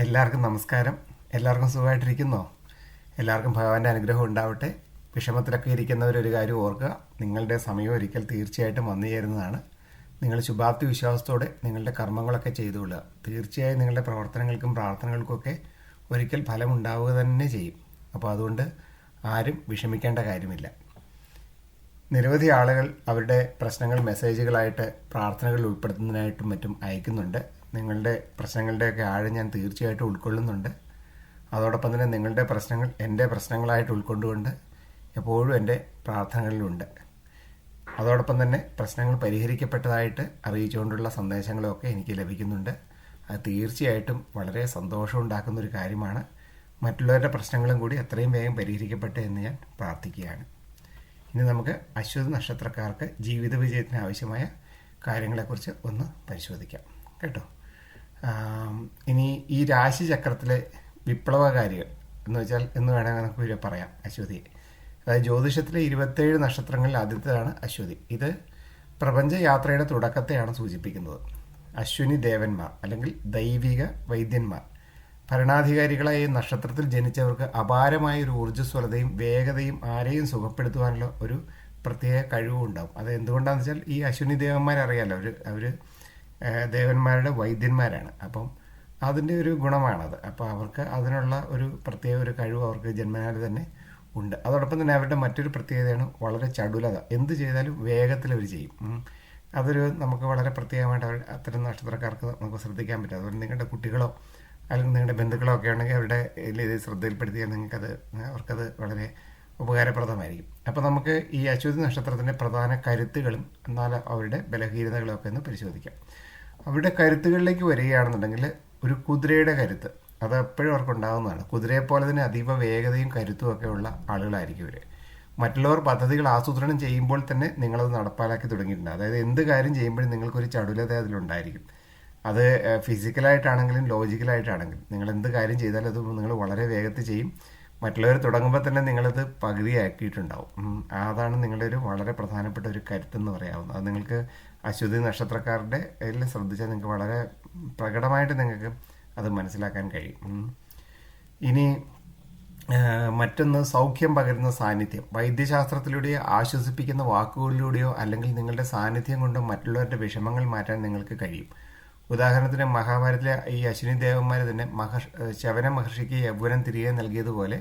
എല്ലാവർക്കും നമസ്കാരം. എല്ലാവർക്കും സുഖമായിട്ടിരിക്കുന്നോ? എല്ലാവർക്കും ഭഗവാന്റെ അനുഗ്രഹം ഉണ്ടാവട്ടെ. വിഷമത്തിലൊക്കെ ഇരിക്കുന്നവരൊരു കാര്യം ഓർക്കുക, നിങ്ങളുടെ സമയം ഒരിക്കൽ തീർച്ചയായിട്ടും വന്നു ചേരുന്നതാണ്. നിങ്ങൾ ശുഭാപ്തി വിശ്വാസത്തോടെ നിങ്ങളുടെ കർമ്മങ്ങളൊക്കെ ചെയ്തുകൊള്ളുക. തീർച്ചയായും നിങ്ങളുടെ പ്രവർത്തനങ്ങൾക്കും പ്രാർത്ഥനകൾക്കൊക്കെ ഒരിക്കൽ ഫലം ഉണ്ടാവുക തന്നെ ചെയ്യും. അപ്പോൾ അതുകൊണ്ട് ആരും വിഷമിക്കേണ്ട കാര്യമില്ല. നിരവധി ആളുകൾ അവരുടെ പ്രശ്നങ്ങൾ മെസ്സേജുകളായിട്ട് പ്രാർത്ഥനകളിൽ ഉൾപ്പെടുത്തുന്നതിനായിട്ടും മറ്റും അയക്കുന്നുണ്ട്. നിങ്ങളുടെ പ്രശ്നങ്ങളുടെയൊക്കെ ആഴം ഞാൻ തീർച്ചയായിട്ടും ഉൾക്കൊള്ളുന്നുണ്ട്. അതോടൊപ്പം തന്നെ നിങ്ങളുടെ പ്രശ്നങ്ങൾ എൻ്റെ പ്രശ്നങ്ങളായിട്ട് ഉൾക്കൊണ്ടുകൊണ്ട് എപ്പോഴും എൻ്റെ പ്രാർത്ഥനകളിലുണ്ട്. അതോടൊപ്പം തന്നെ പ്രശ്നങ്ങൾ പരിഹരിക്കപ്പെട്ടതായിട്ട് അറിയിച്ചുകൊണ്ടുള്ള സന്ദേശങ്ങളൊക്കെ എനിക്ക് ലഭിക്കുന്നുണ്ട്. അത് തീർച്ചയായിട്ടും വളരെ സന്തോഷമുണ്ടാക്കുന്നൊരു കാര്യമാണ്. മറ്റുള്ളവരുടെ പ്രശ്നങ്ങളും കൂടി എത്രയും വേഗം പരിഹരിക്കട്ടെ എന്ന് ഞാൻ പ്രാർത്ഥിക്കുകയാണ്. ഇനി നമുക്ക് അശ്വതി നക്ഷത്രക്കാർക്ക് ജീവിത വിജയത്തിന് ആവശ്യമായ കാര്യങ്ങളെക്കുറിച്ച് ഒന്ന് പരിശോധിക്കാം കേട്ടോ. ഇനി ഈ രാശിചക്രത്തിലെ വിപ്ലവകാരികൾ എന്ന് വെച്ചാൽ എന്ന് വേണമെങ്കിൽ നമുക്ക് പറയാം അശ്വതിയെ. അതായത് ജ്യോതിഷത്തിലെ 27 നക്ഷത്രങ്ങളിൽ ആദ്യത്തേതാണ് അശ്വതി. ഇത് പ്രപഞ്ചയാത്രയുടെ തുടക്കത്തെയാണ് സൂചിപ്പിക്കുന്നത്. അശ്വിനി ദേവന്മാർ അല്ലെങ്കിൽ ദൈവിക വൈദ്യന്മാർ. ഭരണാധികാരികളായ ഈ നക്ഷത്രത്തിൽ ജനിച്ചവർക്ക് അപാരമായ ഒരു ഊർജ്ജസ്വലതയും വേഗതയും ആരെയും സുഖപ്പെടുത്തുവാനുള്ള ഒരു പ്രത്യേക കഴിവും ഉണ്ടാവും. അത് എന്തുകൊണ്ടാണെന്ന് വെച്ചാൽ ഈ അശ്വിനി ദേവന്മാരറിയാലോ, അവർ ദേവന്മാരുടെ വൈദ്യന്മാരാണ്. അപ്പം അതിൻ്റെ ഒരു ഗുണമാണത്. അപ്പോൾ അവർക്ക് അതിനുള്ള ഒരു പ്രത്യേക ഒരു കഴിവ് അവർക്ക് ജന്മനാൽ തന്നെ ഉണ്ട്. അതോടൊപ്പം തന്നെ അവരുടെ മറ്റൊരു പ്രത്യേകതയാണ് വളരെ ചടുലത. എന്ത് ചെയ്താലും വേഗത്തിൽ അവർ ചെയ്യും. അതൊരു നമുക്ക് വളരെ പ്രത്യേകമായിട്ട് അത്തരം നക്ഷത്രക്കാർക്ക് നമുക്ക് ശ്രദ്ധിക്കാൻ പറ്റും. അതുപോലെ നിങ്ങളുടെ കുട്ടികളോ അല്ലെങ്കിൽ നിങ്ങളുടെ ബന്ധുക്കളോ ഒക്കെ ഉണ്ടെങ്കിൽ അവരുടെ ഇത് ശ്രദ്ധയിൽപ്പെടുത്തിയാൽ അവർക്കത് വളരെ ഉപകാരപ്രദമായിരിക്കും. അപ്പോൾ നമുക്ക് ഈ അശ്വതി നക്ഷത്രത്തിൻ്റെ പ്രധാന കരുത്തുകളും എന്നാൽ അവരുടെ ബലഹീനതകളും ഒക്കെ ഒന്ന് പരിശോധിക്കാം. അവരുടെ കരുത്തുകളിലേക്ക് വരികയാണെന്നുണ്ടെങ്കിൽ ഒരു കുതിരയുടെ കരുത്ത് അത് എപ്പോഴും അവർക്കുണ്ടാകുന്നതാണ്. കുതിരയെപ്പോലെ തന്നെ അതീവ വേഗതയും കരുത്തും ഒക്കെ ഉള്ള ആളുകളായിരിക്കും ഇവർ. മറ്റുള്ളവർ പദ്ധതികൾ ആസൂത്രണം ചെയ്യുമ്പോൾ തന്നെ നിങ്ങളത് നടപ്പാലാക്കി തുടങ്ങിയിട്ടുണ്ട്. അതായത് എന്ത് കാര്യം ചെയ്യുമ്പോഴും നിങ്ങൾക്കൊരു ചടുലത അതിലുണ്ടായിരിക്കും. അത് ഫിസിക്കലായിട്ടാണെങ്കിലും ലോജിക്കലായിട്ടാണെങ്കിലും നിങ്ങൾ എന്ത് കാര്യം ചെയ്താലും അത് നിങ്ങൾ വളരെ വേഗത്തിൽ ചെയ്യും. മറ്റുള്ളവർ തുടങ്ങുമ്പോൾ തന്നെ നിങ്ങളത് പകുതിയാക്കിയിട്ടുണ്ടാവും. അതാണ് നിങ്ങളുടെ ഒരു വളരെ പ്രധാനപ്പെട്ട ഒരു കരുത്തെന്ന് പറയാവുന്നത്. അത് നിങ്ങൾക്ക് അശ്വതി നക്ഷത്രക്കാരുടെ എല്ലാം ശ്രദ്ധിച്ചാൽ നിങ്ങൾക്ക് വളരെ പ്രകടമായിട്ട് നിങ്ങൾക്ക് അത് മനസ്സിലാക്കാൻ കഴിയും. ഇനി മറ്റൊന്ന് സൗഖ്യം പകരുന്ന സാന്നിധ്യം. വൈദ്യശാസ്ത്രത്തിലൂടെയോ ആശ്വസിപ്പിക്കുന്ന വാക്കുകളിലൂടെയോ അല്ലെങ്കിൽ നിങ്ങളുടെ സാന്നിധ്യം കൊണ്ടോ മറ്റുള്ളവരുടെ വിഷമങ്ങൾ മാറ്റാൻ നിങ്ങൾക്ക് കഴിയും. ഉദാഹരണത്തിന് മഹാഭാരതത്തിലെ ഈ അശ്വിനി ദേവന്മാർ തന്നെ ശവന മഹർഷിക്ക് യൗവനം തിരികെ നൽകിയതുപോലെ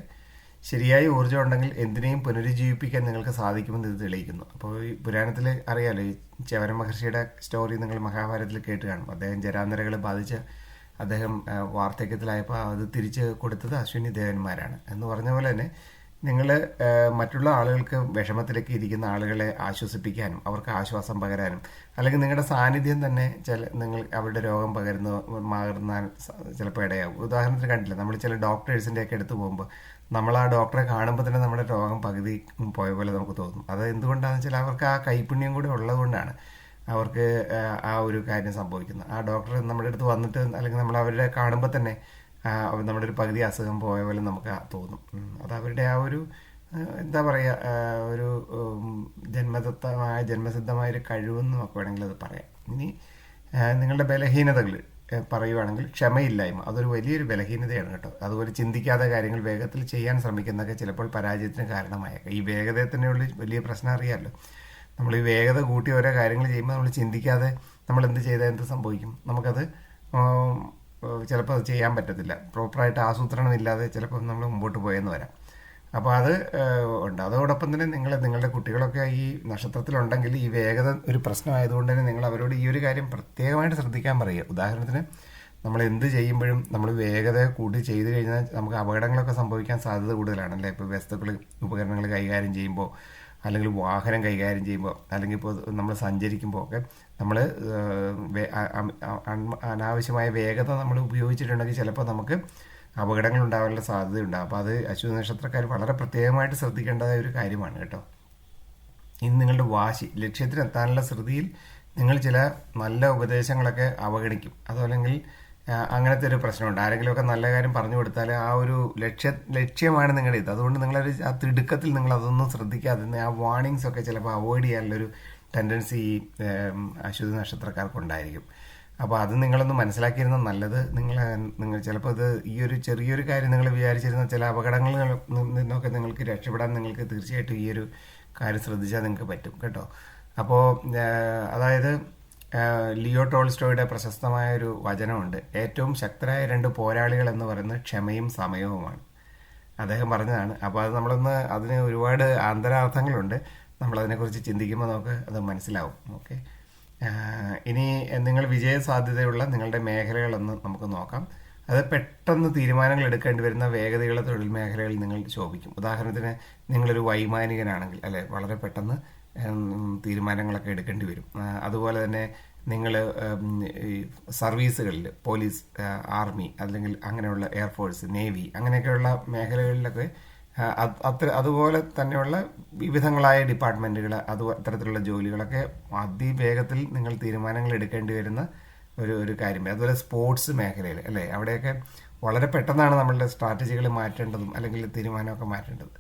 ശരിയായ ഊർജ്ജം ഉണ്ടെങ്കിൽ എന്തിനേയും പുനരുജ്ജീവിപ്പിക്കാൻ നിങ്ങൾക്ക് സാധിക്കുമെന്ന് ഇത് തെളിയിക്കുന്നു. അപ്പോൾ ഈ പുരാണത്തിൽ അറിയാലോ, ഈ ശവന മഹർഷിയുടെ സ്റ്റോറി നിങ്ങൾ മഹാഭാരതത്തിൽ കേട്ട് കാണും. അദ്ദേഹം ജരാന്തരകളെ ബാധിച്ച് അദ്ദേഹം വാർദ്ധക്യത്തിലായപ്പോൾ അത് തിരിച്ച് കൊടുത്തത് അശ്വിനി ദേവന്മാരാണ് എന്ന് പറഞ്ഞ പോലെ തന്നെ നിങ്ങൾ മറ്റുള്ള ആളുകൾക്ക് വിഷമത്തിലേക്ക് ഇരിക്കുന്ന ആളുകളെ ആശ്വസിപ്പിക്കാനും അവർക്ക് ആശ്വാസം പകരാനും അല്ലെങ്കിൽ നിങ്ങളുടെ സാന്നിധ്യം തന്നെ നിങ്ങൾ അവരുടെ രോഗം മാറുന്നാൽ ചിലപ്പോൾ ഇടയാകും. ഉദാഹരണത്തിന് കണ്ടില്ല, നമ്മൾ ചില ഡോക്ടേഴ്സിൻ്റെയൊക്കെ അടുത്ത് പോകുമ്പോൾ നമ്മൾ ആ ഡോക്ടറെ കാണുമ്പോൾ തന്നെ നമ്മുടെ രോഗം പകുതി പോയ പോലെ നമുക്ക് തോന്നും. അത് എന്തുകൊണ്ടാണെന്ന് വെച്ചാൽ അവർക്ക് ആ കൈപുണ്യം കൂടി ഉള്ളതുകൊണ്ടാണ് അവർക്ക് ആ ഒരു കാര്യം സംഭവിക്കുന്നത്. ആ ഡോക്ടർ നമ്മുടെ അടുത്ത് വന്നിട്ട് അല്ലെങ്കിൽ നമ്മൾ അവരുടെ കാണുമ്പോൾ തന്നെ നമ്മുടെ ഒരു പകുതി അസുഖം പോയ പോലെ നമുക്ക് തോന്നും. അത് അവരുടെ ആ ഒരു എന്താ പറയുക, ഒരു ജന്മസിദ്ധമായൊരു കഴിവെന്ന് നമുക്ക് വേണമെങ്കിൽ അത് പറയാം. ഇനി നിങ്ങളുടെ ബലഹീനതകൾ പറയുവാണെങ്കിൽ ക്ഷമയില്ലായ്മ അതൊരു വലിയൊരു ബലഹീനതയാണ് കേട്ടോ. അതുപോലെ ചിന്തിക്കാതെ കാര്യങ്ങൾ വേഗത്തിൽ ചെയ്യാൻ ശ്രമിക്കുന്നതൊക്കെ ചിലപ്പോൾ പരാജയത്തിന് കാരണമായേക്കാം. ഈ വേഗതത്തിനുള്ള വലിയ പ്രശ്നം അറിയാമല്ലോ. നമ്മൾ ഈ വേഗത കൂട്ടി ഓരോ കാര്യങ്ങൾ ചെയ്യുമ്പോൾ നമ്മൾ ചിന്തിക്കാതെ നമ്മൾ എന്ത് ചെയ്താൽ എന്ത് സംഭവിക്കും, നമുക്കത് ചിലപ്പോൾ അത് ചെയ്യാൻ പറ്റത്തില്ല. പ്രോപ്പറായിട്ട് ആസൂത്രണം ഇല്ലാതെ ചിലപ്പോൾ നമ്മൾ മുമ്പോട്ട് പോയെന്ന് വരാം. അപ്പോൾ അത് ഉണ്ട്. അതോടൊപ്പം തന്നെ നിങ്ങളുടെ കുട്ടികളൊക്കെ ഈ നക്ഷത്രത്തിലുണ്ടെങ്കിൽ ഈ വേഗത ഒരു പ്രശ്നമായതുകൊണ്ട് തന്നെ നിങ്ങൾ അവരോട് ഈ ഒരു കാര്യം പ്രത്യേകമായിട്ട് ശ്രദ്ധിക്കാൻ പറയുക. ഉദാഹരണത്തിന് നമ്മൾ എന്ത് ചെയ്യുമ്പോഴും നമ്മൾ വേഗത കൂട്ടി ചെയ്ത് കഴിഞ്ഞാൽ നമുക്ക് അപകടങ്ങളൊക്കെ സംഭവിക്കാൻ സാധ്യത കൂടുതലാണല്ലേ. ഇപ്പോൾ വസ്തുക്കൾ ഉപകരണങ്ങൾ കൈകാര്യം ചെയ്യുമ്പോൾ അല്ലെങ്കിൽ വാഹനം കൈകാര്യം ചെയ്യുമ്പോൾ അല്ലെങ്കിൽ ഇപ്പോൾ നമ്മൾ സഞ്ചരിക്കുമ്പോൾ ഒക്കെ നമ്മൾ അനാവശ്യമായ വേഗത നമ്മൾ ഉപയോഗിച്ചിട്ടുണ്ടെങ്കിൽ ചിലപ്പോൾ നമുക്ക് അപകടങ്ങൾ ഉണ്ടാകാനുള്ള സാധ്യതയുണ്ടാകും. അപ്പോൾ അത് അശ്വതി നക്ഷത്രക്കാർ വളരെ പ്രത്യേകമായിട്ട് ശ്രദ്ധിക്കേണ്ടതായ ഒരു കാര്യമാണ് കേട്ടോ. ഇനി നിങ്ങളുടെ വാശി, ലക്ഷ്യത്തിനെത്താനുള്ള ധൃതിയിൽ നിങ്ങൾ ചില നല്ല ഉപദേശങ്ങളൊക്കെ അവഗണിക്കും. അതല്ലെങ്കിൽ അങ്ങനത്തെ ഒരു പ്രശ്നമുണ്ട്. ആരെങ്കിലുമൊക്കെ നല്ല കാര്യം പറഞ്ഞു കൊടുത്താൽ ആ ഒരു ലക്ഷ്യമാണ് നിങ്ങളുടെ ഇത്. അതുകൊണ്ട് നിങ്ങളൊരു ആ തിടുക്കത്തിൽ നിങ്ങൾ അതൊന്നും ശ്രദ്ധിക്കാതെ ആ വാർണിങ്സ് ഒക്കെ ചിലപ്പോൾ അവോയ്ഡ് ചെയ്യാനുള്ളൊരു ടെൻഡൻസി ഈ അശ്വതി നക്ഷത്രക്കാർക്കുണ്ടായിരിക്കും. അപ്പോൾ അത് നിങ്ങളൊന്ന് മനസ്സിലാക്കിയിരുന്നത് നല്ലത്. നിങ്ങൾ ചിലപ്പോൾ ഇത് ഈ ഒരു ചെറിയൊരു കാര്യം നിങ്ങൾ വിചാരിച്ചിരുന്ന ചില അപകടങ്ങളിൽ നിന്നൊക്കെ നിങ്ങൾക്ക് രക്ഷപ്പെടാൻ നിങ്ങൾക്ക് തീർച്ചയായിട്ടും ഈ ഒരു കാര്യം ശ്രദ്ധിച്ചാൽ നിങ്ങൾക്ക് പറ്റും കേട്ടോ. അപ്പോൾ അതായത് ലിയോ ടോൾസ്റ്റോയുടെ പ്രശസ്തമായ ഒരു വചനമുണ്ട്, ഏറ്റവും ശക്തരായ രണ്ട് പോരാളികൾ എന്ന് പറയുന്നത് ക്ഷമയും സമയവുമാണ്. അദ്ദേഹം പറഞ്ഞതാണ്. അപ്പോൾ അത് അതിന് ഒരുപാട് ആന്തരാർത്ഥങ്ങളുണ്ട്. നമ്മളതിനെക്കുറിച്ച് ചിന്തിക്കുമ്പോൾ നമുക്ക് അത് മനസ്സിലാവും. ഓക്കെ, ഇനി നിങ്ങൾ വിജയ സാധ്യതയുള്ള നിങ്ങളുടെ മേഖലകളൊന്ന് നമുക്ക് നോക്കാം. അത് പെട്ടെന്ന് തീരുമാനങ്ങൾ എടുക്കേണ്ടി വരുന്ന വേഗതയുള്ള തൊഴിൽ മേഖലകളിൽ നിങ്ങൾ ശോഭിക്കും. ഉദാഹരണത്തിന് നിങ്ങളൊരു വൈമാനികനാണെങ്കിൽ അല്ലെ, വളരെ പെട്ടെന്ന് തീരുമാനങ്ങളൊക്കെ എടുക്കേണ്ടി വരും. അതുപോലെ തന്നെ നിങ്ങൾ ഈ സർവീസുകളിൽ പോലീസ്, ആർമി അല്ലെങ്കിൽ അങ്ങനെയുള്ള എയർഫോഴ്സ്, നേവി അങ്ങനെയൊക്കെയുള്ള മേഖലകളിലൊക്കെ അതുപോലെ തന്നെയുള്ള വിവിധങ്ങളായ ഡിപ്പാർട്ട്മെൻറ്റുകൾ അത്തരത്തിലുള്ള ജോലികളൊക്കെ അതിവേഗത്തിൽ നിങ്ങൾ തീരുമാനങ്ങൾ എടുക്കേണ്ടി വരുന്ന ഒരു കാര്യം. അതുപോലെ സ്പോർട്സ് മേഖലയിൽ അല്ലേ, അവിടെയൊക്കെ വളരെ പെട്ടെന്നാണ് നമ്മളുടെ സ്ട്രാറ്റജികൾ മാറ്റേണ്ടതും അല്ലെങ്കിൽ തീരുമാനമൊക്കെ മാറ്റേണ്ടത്.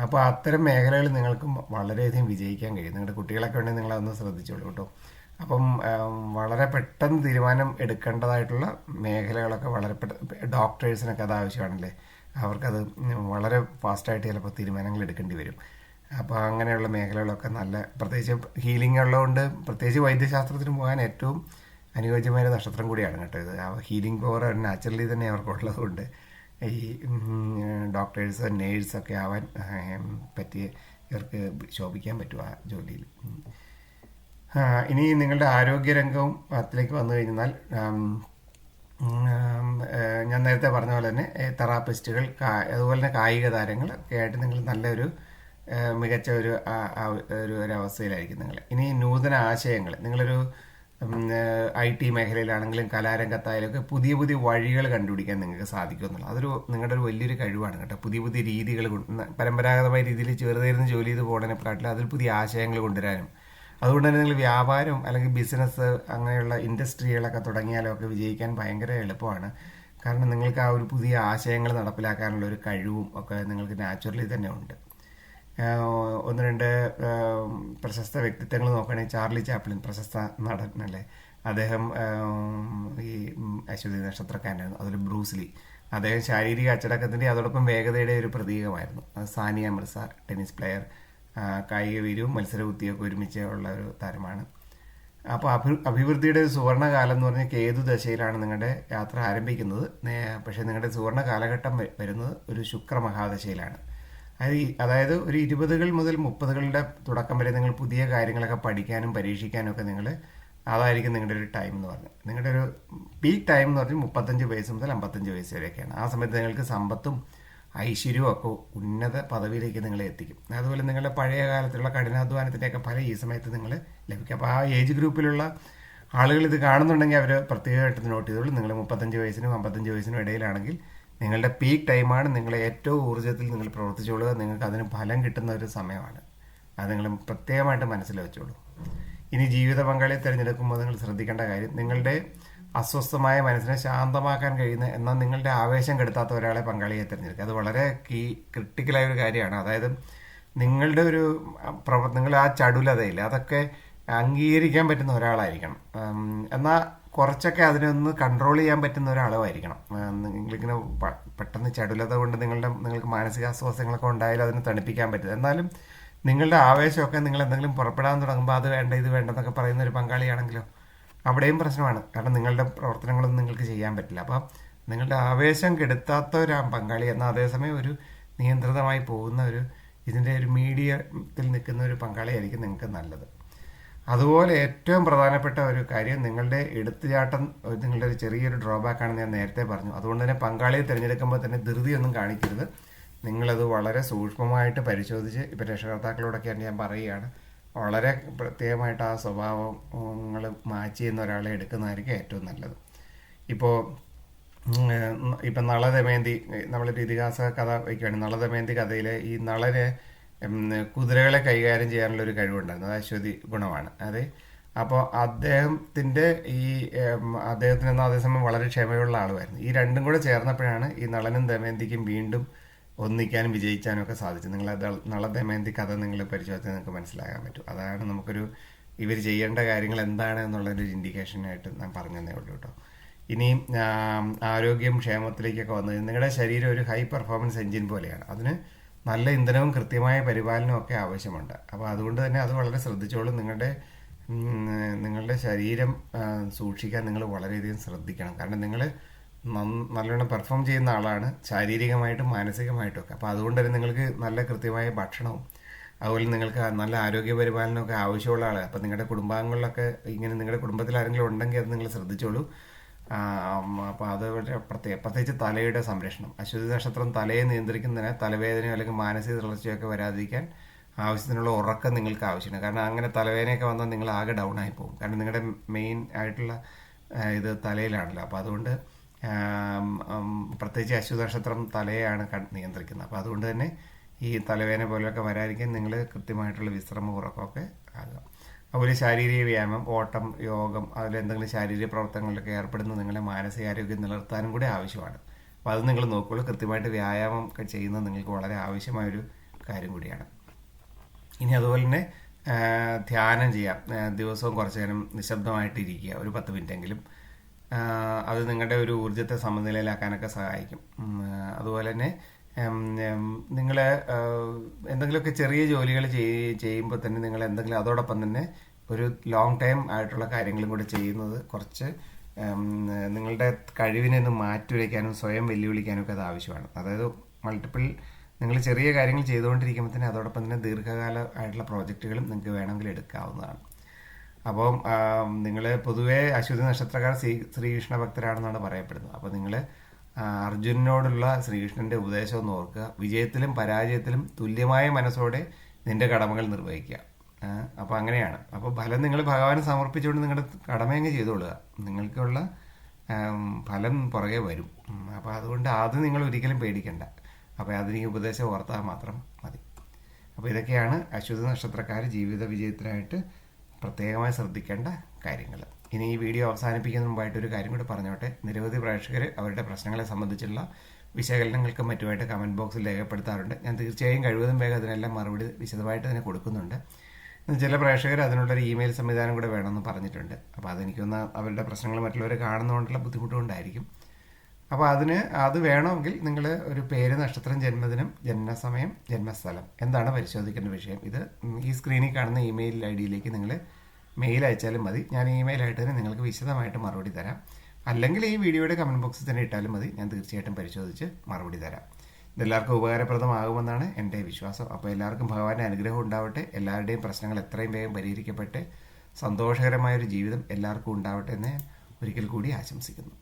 അപ്പോൾ അത്തരം മേഖലകളിൽ നിങ്ങൾക്ക് വളരെയധികം വിജയിക്കാൻ കഴിയും. നിങ്ങളുടെ കുട്ടികളൊക്കെ ഉണ്ടെങ്കിൽ നിങ്ങളതൊന്ന് ശ്രദ്ധിച്ചോളൂ കേട്ടോ. അപ്പം വളരെ പെട്ടെന്ന് തീരുമാനം എടുക്കേണ്ടതായിട്ടുള്ള മേഖലകളൊക്കെ വളരെ ഡോക്ടേഴ്സിനൊക്കെ അത് ആവശ്യമാണല്ലേ, അവർക്കത് വളരെ ഫാസ്റ്റായിട്ട് ചിലപ്പോൾ തീരുമാനങ്ങൾ എടുക്കേണ്ടി വരും. അപ്പോൾ അങ്ങനെയുള്ള മേഖലകളൊക്കെ നല്ല, പ്രത്യേകിച്ച് ഹീലിംഗ് ഉള്ളതുകൊണ്ട് പ്രത്യേകിച്ച് വൈദ്യശാസ്ത്രത്തിന് പോകാൻ ഏറ്റവും അനുയോജ്യമായ നക്ഷത്രം കൂടിയാണ് കേട്ടോ ഇത്. ആ ഹീലിംഗ് പവർ നാച്ചുറലി തന്നെ അവർക്കുള്ളതുകൊണ്ട് ഈ ഡോക്ടേഴ്സ്, നേഴ്സൊക്കെ ആവാൻ പറ്റിയ ഇവർക്ക് ശോഭിക്കാൻ പറ്റും ആ ജോലിയിൽ. ഇനി നിങ്ങളുടെ ആരോഗ്യരംഗവും അതിലേക്ക് വന്നു കഴിഞ്ഞാൽ ഞാൻ നേരത്തെ പറഞ്ഞ പോലെ തന്നെ തെറാപ്പിസ്റ്റുകൾ, അതുപോലെ തന്നെ കായിക താരങ്ങൾ ഒക്കെ ആയിട്ട് നിങ്ങൾ നല്ലൊരു മികച്ച ഒരു അവസ്ഥയിലായിരിക്കും നിങ്ങൾ. ഇനി നൂതന ആശയങ്ങൾ, നിങ്ങളൊരു IT മേഖലയിലാണെങ്കിലും കലാരംഗത്തായാലൊക്കെ പുതിയ പുതിയ വഴികൾ കണ്ടുപിടിക്കാൻ നിങ്ങൾക്ക് സാധിക്കുമെന്നുള്ളത് നിങ്ങളുടെ ഒരു വലിയൊരു കഴിവാണ് കേട്ടോ. പുതിയ പുതിയ രീതികൾ, പരമ്പരാഗതമായ രീതിയിൽ വെറുതെ ഇരുന്ന് ജോലി ചെയ്ത് പോകുന്നതിനെക്കാട്ടിലും അതിൽ പുതിയ ആശയങ്ങൾ കൊണ്ടുവരാനും, അതുകൊണ്ട് തന്നെ നിങ്ങൾ വ്യാപാരം അല്ലെങ്കിൽ ബിസിനസ് അങ്ങനെയുള്ള ഇൻഡസ്ട്രികളൊക്കെ തുടങ്ങിയാലൊക്കെ വിജയിക്കാൻ ഭയങ്കര എളുപ്പമാണ്. കാരണം നിങ്ങൾക്ക് ആ ഒരു പുതിയ ആശയങ്ങൾ നടപ്പിലാക്കാനുള്ള ഒരു കഴിവും ഒക്കെ നിങ്ങൾക്ക് നാച്ചുറലി തന്നെ ഉണ്ട്. ഒന്ന് രണ്ട് പ്രശസ്ത വ്യക്തിത്വങ്ങൾ നോക്കുകയാണെങ്കിൽ ചാർലി ചാപ്ലിൻ, പ്രശസ്ത നടൻ അല്ലേ, അദ്ദേഹം ഈ അശ്വതി നക്ഷത്രക്കാരനായിരുന്നു. അതിൽ ബ്രൂസ്ലി, അദ്ദേഹം ശാരീരിക അച്ചടക്കത്തിൻ്റെ അതോടൊപ്പം വേഗതയുടെ ഒരു പ്രതീകമായിരുന്നു. സാനിയ മിർസ, ടെന്നീസ് പ്ലെയർ, കായിക വീര്യവും മത്സരബുദ്ധിയൊക്കെ ഒരുമിച്ച് ഉള്ള ഒരു താരമാണ്. അപ്പോൾ അഭിവൃദ്ധിയുടെ ഒരു സുവർണ്ണകാലം എന്ന് പറഞ്ഞാൽ ഏതു ദശയിലാണ് നിങ്ങളുടെ യാത്ര ആരംഭിക്കുന്നത്, പക്ഷേ നിങ്ങളുടെ സുവർണ്ണ കാലഘട്ടം വരുന്നത് ഒരു ശുക്രമഹാദശയിലാണ്. അതായത് ഒരു 20 മുതൽ 30 തുടക്കം വരെ നിങ്ങൾ പുതിയ കാര്യങ്ങളൊക്കെ പഠിക്കാനും പരീക്ഷിക്കാനും ഒക്കെ അതായിരിക്കും നിങ്ങളുടെ ഒരു ടൈം എന്ന് പറഞ്ഞാൽ. നിങ്ങളുടെ ഒരു പീക്ക് ടൈം എന്ന് പറഞ്ഞാൽ 35 വയസ്സ് മുതൽ 55 വയസ്സ് വരെയൊക്കെയാണ്. ആ സമയത്ത് നിങ്ങൾക്ക് സമ്പത്തും ഐശ്വര്യവും ഒക്കെ ഉന്നത പദവിയിലേക്ക് നിങ്ങളെ എത്തിക്കും. അതുപോലെ നിങ്ങളുടെ പഴയ കാലത്തുള്ള കഠിനാധ്വാനത്തിൻ്റെയൊക്കെ ഫലം ഈ സമയത്ത് നിങ്ങൾ ലഭിക്കും. അപ്പോൾ ആ ഏജ് ഗ്രൂപ്പിലുള്ള ആളുകൾ ഇത് കാണുന്നുണ്ടെങ്കിൽ അവർ പ്രത്യേകമായിട്ട് നോട്ട് ചെയ്തോളൂ. നിങ്ങൾ 35 വയസ്സിനും 55 വയസ്സിനും ഇടയിലാണെങ്കിൽ നിങ്ങളുടെ പീക്ക് ടൈമാണ്. നിങ്ങളെ ഏറ്റവും ഊർജ്ജത്തിൽ നിങ്ങൾ പ്രവർത്തിച്ചോളുക, നിങ്ങൾക്ക് അതിന് ഫലം കിട്ടുന്ന ഒരു സമയമാണ്. അത് നിങ്ങൾ പ്രത്യേകമായിട്ട് മനസ്സിൽ വെച്ചോളൂ. ഇനി ജീവിത പങ്കാളിയെ തിരഞ്ഞെടുക്കുമ്പോൾ നിങ്ങൾ ശ്രദ്ധിക്കേണ്ട കാര്യം, നിങ്ങളുടെ അസ്വസ്ഥമായ മനസ്സിനെ ശാന്തമാക്കാൻ കഴിയുന്ന എന്നാൽ നിങ്ങളുടെ ആവേശം കെടുത്താത്ത ഒരാളെ പങ്കാളിയെ തിരഞ്ഞെടുക്കുക. അത് വളരെ ക്രിട്ടിക്കലായ ഒരു കാര്യമാണ്. അതായത് നിങ്ങളുടെ ഒരു നിങ്ങൾ ആ ചടുലതയില്ല അതൊക്കെ അംഗീകരിക്കാൻ പറ്റുന്ന ഒരാളായിരിക്കണം. എന്നാൽ കുറച്ചൊക്കെ അതിനൊന്ന് കൺട്രോൾ ചെയ്യാൻ പറ്റുന്ന ഒരാളുമായിരിക്കണം. നിങ്ങളിങ്ങനെ പെട്ടെന്ന് ചടുലത കൊണ്ട് നിങ്ങൾക്ക് മാനസികാസ്വാസ്ഥ്യങ്ങളൊക്കെ ഉണ്ടായാലും അതിനെ തണുപ്പിക്കാൻ പറ്റും. എന്നാലും നിങ്ങളുടെ ആവേശമൊക്കെ നിങ്ങൾ എന്തെങ്കിലും പുറപ്പെടാൻ തുടങ്ങുമ്പോൾ അത് വേണ്ട ഇത് വേണ്ടെന്നൊക്കെ പറയുന്ന ഒരു പങ്കാളിയാണെങ്കിലോ അവിടെയും പ്രശ്നമാണ്. കാരണം നിങ്ങളുടെ പ്രവർത്തനങ്ങളൊന്നും നിങ്ങൾക്ക് ചെയ്യാൻ പറ്റില്ല. അപ്പം നിങ്ങളുടെ ആവേശം കെടുത്താത്ത ഒരു പങ്കാളി എന്നാൽ അതേസമയം ഒരു നിയന്ത്രിതമായി പോകുന്ന ഇതിൻ്റെ ഒരു മീഡിയത്തിൽ നിൽക്കുന്ന ഒരു പങ്കാളിയായിരിക്കും നിങ്ങൾക്ക് നല്ലത്. അതുപോലെ ഏറ്റവും പ്രധാനപ്പെട്ട ഒരു കാര്യം, നിങ്ങളുടെ എടുത്തുചാട്ടം നിങ്ങളുടെ ഒരു ചെറിയൊരു ഡ്രോബാക്കാണെന്ന് ഞാൻ നേരത്തെ പറഞ്ഞു. അതുകൊണ്ട് തന്നെ പങ്കാളിയെ തിരഞ്ഞെടുക്കുമ്പോൾ തന്നെ ധൃതിയൊന്നും കാണിക്കരുത്. നിങ്ങളത് വളരെ സൂക്ഷ്മമായിട്ട് പരിശോധിച്ച്, ഇപ്പോൾ രക്ഷകർത്താക്കളോടൊക്കെയാണ് ഞാൻ പറയുകയാണ്, വളരെ പ്രത്യേകമായിട്ട് ആ സ്വഭാവങ്ങൾ മാച്ച് ചെയ്യുന്ന ഒരാളെ എടുക്കുന്നതായിരിക്കും ഏറ്റവും നല്ലത്. ഇപ്പം നള ദമയന്തി, നമ്മളൊരു ഇതിഹാസ കഥ വയ്ക്കുകയാണ്. നള ദമയന്തി കഥയിലെ ഈ നളന് കുതിരകളെ കൈകാര്യം ചെയ്യാനുള്ള ഒരു കഴിവുണ്ടായിരുന്നു. അത് അശ്വതി ഗുണമാണ്. അപ്പോൾ അദ്ദേഹത്തിന് എന്നാൽ അതേസമയം വളരെ ക്ഷമയുള്ള ആളുമായിരുന്നു. ഈ രണ്ടും കൂടെ ചേർന്നപ്പോഴാണ് ഈ നളനും ദമയന്തിക്കും വീണ്ടും ഒന്നിക്കാനും വിജയിക്കാനും ഒക്കെ സാധിച്ചു. നിങ്ങൾ നള ദമയന്തി കഥ നിങ്ങൾ പരിശോധിച്ചാൽ നിങ്ങൾക്ക് മനസ്സിലാക്കാൻ പറ്റും. അതാണ് നമുക്കൊരു ഇവർ ചെയ്യേണ്ട കാര്യങ്ങൾ എന്താണ് എന്നുള്ളൊരു ഇൻഡിക്കേഷനായിട്ട് ഞാൻ പറഞ്ഞതേ ഉള്ളൂ കേട്ടോ. ഇനിയും ആരോഗ്യം ക്ഷേമത്തിലേക്കൊക്കെ വന്നത് നിങ്ങളുടെ ശരീരം ഒരു ഹൈ പെർഫോമൻസ് എഞ്ചിൻ പോലെയാണ്. അതിന് നല്ല ഇന്ധനവും കൃത്യമായ പരിപാലനവും ഒക്കെ ആവശ്യമുണ്ട്. അപ്പോൾ അതുകൊണ്ട് തന്നെ അത് വളരെ ശ്രദ്ധിച്ചോളും. നിങ്ങളുടെ ശരീരം സൂക്ഷിക്കാൻ നിങ്ങൾ വളരെയധികം ശ്രദ്ധിക്കണം. കാരണം നിങ്ങൾ നല്ലോണം പെർഫോം ചെയ്യുന്ന ആളാണ്, ശാരീരികമായിട്ടും മാനസികമായിട്ടും ഒക്കെ. അപ്പോൾ അതുകൊണ്ട് തന്നെ നിങ്ങൾക്ക് നല്ല കൃത്യമായ ഭക്ഷണവും അതുപോലെ നിങ്ങൾക്ക് നല്ല ആരോഗ്യ പരിപാലനമൊക്കെ ആവശ്യമുള്ള ആളാണ്. അപ്പോൾ നിങ്ങളുടെ കുടുംബാംഗങ്ങളിലൊക്കെ ഇങ്ങനെ നിങ്ങളുടെ കുടുംബത്തിൽ ആരെങ്കിലും ഉണ്ടെങ്കിൽ അത് നിങ്ങൾ ശ്രദ്ധിച്ചോളൂ. അപ്പോൾ അത് പ്രത്യേകിച്ച് തലയുടെ സംരക്ഷണം. അശ്വതി നക്ഷത്രം തലയെ നിയന്ത്രിക്കുന്നതിന് തലവേദനയോ അല്ലെങ്കിൽ മാനസിക തളർച്ചയൊക്കെ വരാതിരിക്കാൻ ആവശ്യത്തിനുള്ള ഉറക്കം നിങ്ങൾക്ക് ആവശ്യമാണ്. കാരണം അങ്ങനെ തലവേദനയൊക്കെ വന്നാൽ നിങ്ങൾ ആകെ ഡൗൺ ആയി പോകും. കാരണം നിങ്ങളുടെ മെയിൻ ആയിട്ടുള്ള ഇത് തലയിലാണല്ലോ. അപ്പോൾ അതുകൊണ്ട് പ്രത്യേകിച്ച് അശ്വതി നക്ഷത്രം തലയെയാണ് നിയന്ത്രിക്കുന്നത്. അപ്പോൾ അതുകൊണ്ട് തന്നെ ഈ തലവേദന പോലെയൊക്കെ വരാതിരിക്കാൻ നിങ്ങൾ കൃത്യമായിട്ടുള്ള വിശ്രമ ഉറക്കമൊക്കെ ആകുക. അതുപോലെ ശാരീരിക വ്യായാമം, ഓട്ടം, യോഗം, അതിൽ എന്തെങ്കിലും ശാരീരിക പ്രവർത്തനങ്ങളിലൊക്കെ ഏർപ്പെടുന്നത് നിങ്ങളെ മാനസികാരോഗ്യം നിലനിർത്താനും കൂടി ആവശ്യമാണ്. അപ്പോൾ അത് നിങ്ങൾ നോക്കുകയുള്ളൂ. കൃത്യമായിട്ട് വ്യായാമം ഒക്കെ ചെയ്യുന്നത് നിങ്ങൾക്ക് വളരെ ആവശ്യമായൊരു കാര്യം കൂടിയാണ്. ഇനി അതുപോലെ തന്നെ ധ്യാനം ചെയ്യാം. ദിവസവും കുറച്ച് നേരം നിശബ്ദമായിട്ടിരിക്കുക, ഒരു 10 മിനിറ്റെങ്കിലും. അത് നിങ്ങളുടെ ഒരു ഊർജ്ജത്തെ സമനിലയിലാക്കാനൊക്കെ സഹായിക്കും. അതുപോലെ തന്നെ നിങ്ങൾ എന്തെങ്കിലുമൊക്കെ ചെറിയ ജോലികൾ ചെയ്യുമ്പോൾ തന്നെ നിങ്ങൾ എന്തെങ്കിലും അതോടൊപ്പം തന്നെ ഒരു ലോങ് ടൈം ആയിട്ടുള്ള കാര്യങ്ങളും കൂടെ ചെയ്യുന്നത് കുറച്ച് നിങ്ങളുടെ കഴിവിനെ ഒന്ന് മാറ്റിവയ്ക്കാനും സ്വയം വെല്ലുവിളിക്കാനും ഒക്കെ അത് ആവശ്യമാണ്. അതായത് മൾട്ടിപ്പിൾ നിങ്ങൾ ചെറിയ കാര്യങ്ങൾ ചെയ്തുകൊണ്ടിരിക്കുമ്പോൾ തന്നെ അതോടൊപ്പം തന്നെ ദീർഘകാല ആയിട്ടുള്ള പ്രോജക്റ്റുകളും നിങ്ങൾക്ക് വേണമെങ്കിൽ എടുക്കാവുന്നതാണ്. അപ്പം നിങ്ങൾ പൊതുവേ അശ്വതി നക്ഷത്രക്കാർ ശ്രീകൃഷ്ണ ഭക്തരാണെന്നാണ് പറയപ്പെടുന്നത്. അപ്പോൾ നിങ്ങൾ അർജുനനോടുള്ള ശ്രീകൃഷ്ണന്റെ ഉപദേശം ഒന്ന് ഓർക്കുക. വിജയത്തിലും പരാജയത്തിലും തുല്യമായ മനസ്സോടെ നിന്റെ കടമകൾ നിർവഹിക്കുക. അപ്പോൾ അങ്ങനെയാണ്. അപ്പോൾ ഫലം നിങ്ങൾ ഭഗവാന് സമർപ്പിച്ചുകൊണ്ട് നിങ്ങളുടെ കടമയങ്ങ് ചെയ്തോളുക. നിങ്ങൾക്കുള്ള ഫലം പുറകെ വരും. അപ്പോൾ അതുകൊണ്ട് അത് നിങ്ങൾ ഒരിക്കലും പേടിക്കണ്ട. അപ്പോൾ അതിന് ഈ ഉപദേശം ഓർത്താൽ മാത്രം മതി. അപ്പോൾ ഇതൊക്കെയാണ് അശ്വതി നക്ഷത്രക്കാർ ജീവിത വിജയത്തിനായിട്ട് പ്രത്യേകമായി ശ്രദ്ധിക്കേണ്ട കാര്യങ്ങൾ. ഇനി ഈ വീഡിയോ അവസാനിപ്പിക്കുന്നതിന് മുമ്പായിട്ട് ഒരു കാര്യം കൂടി പറഞ്ഞോട്ടെ. നിരവധി പ്രേക്ഷകർ അവരുടെ പ്രശ്നങ്ങളെ സംബന്ധിച്ചുള്ള വിശകലനങ്ങൾക്കും മറ്റുമായിട്ട് കമൻറ്റ് ബോക്സിൽ രേഖപ്പെടുത്താറുണ്ട്. ഞാൻ തീർച്ചയായും കഴിവതും വേഗം അതിനെല്ലാം മറുപടി വിശദമായിട്ട് തന്നെ കൊടുക്കുന്നുണ്ട്. ചില പ്രേക്ഷകർ അതിനുള്ളൊരു ഇമെയിൽ സംവിധാനം കൂടെ വേണമെന്ന് പറഞ്ഞിട്ടുണ്ട്. അപ്പോൾ അതെനിക്കൊന്ന് അവരുടെ പ്രശ്നങ്ങൾ മറ്റുള്ളവർ കാണുന്നതുകൊണ്ടുള്ള ബുദ്ധിമുട്ടുകൊണ്ടായിരിക്കും. അപ്പോൾ അത് വേണമെങ്കിൽ നിങ്ങൾ ഒരു പേര്, നക്ഷത്രം, ജന്മദിനം, ജന്മസമയം, ജന്മസ്ഥലം എന്താണ് പരിശോധിക്കേണ്ട വിഷയം, ഇത് ഈ സ്ക്രീനിൽ കാണുന്ന ഇമെയിൽ ഐഡിയിലേക്ക് നിങ്ങൾ മെയിൽ അയച്ചാലും മതി. ഞാൻ ഇമെയിലായിട്ട് തന്നെ നിങ്ങൾക്ക് വിശദമായിട്ട് മറുപടി തരാം. അല്ലെങ്കിൽ ഈ വീഡിയോയുടെ കമൻറ്റ് ബോക്സിൽ തന്നെ ഇട്ടാലും മതി. ഞാൻ തീർച്ചയായിട്ടും പരിശോധിച്ച് മറുപടി തരാം. ഇതെല്ലാവർക്കും ഉപകാരപ്രദമാകുമെന്നാണ് എൻ്റെ വിശ്വാസം. അപ്പോൾ എല്ലാവർക്കും ഭഗവാന്റെ അനുഗ്രഹം ഉണ്ടാവട്ടെ. എല്ലാവരുടെയും പ്രശ്നങ്ങൾ എത്രയും വേഗം പരിഹരിക്കപ്പെട്ട് സന്തോഷകരമായൊരു ജീവിതം എല്ലാവർക്കും ഉണ്ടാവട്ടെ എന്ന് ഒരിക്കൽ കൂടി ആശംസിക്കുന്നു.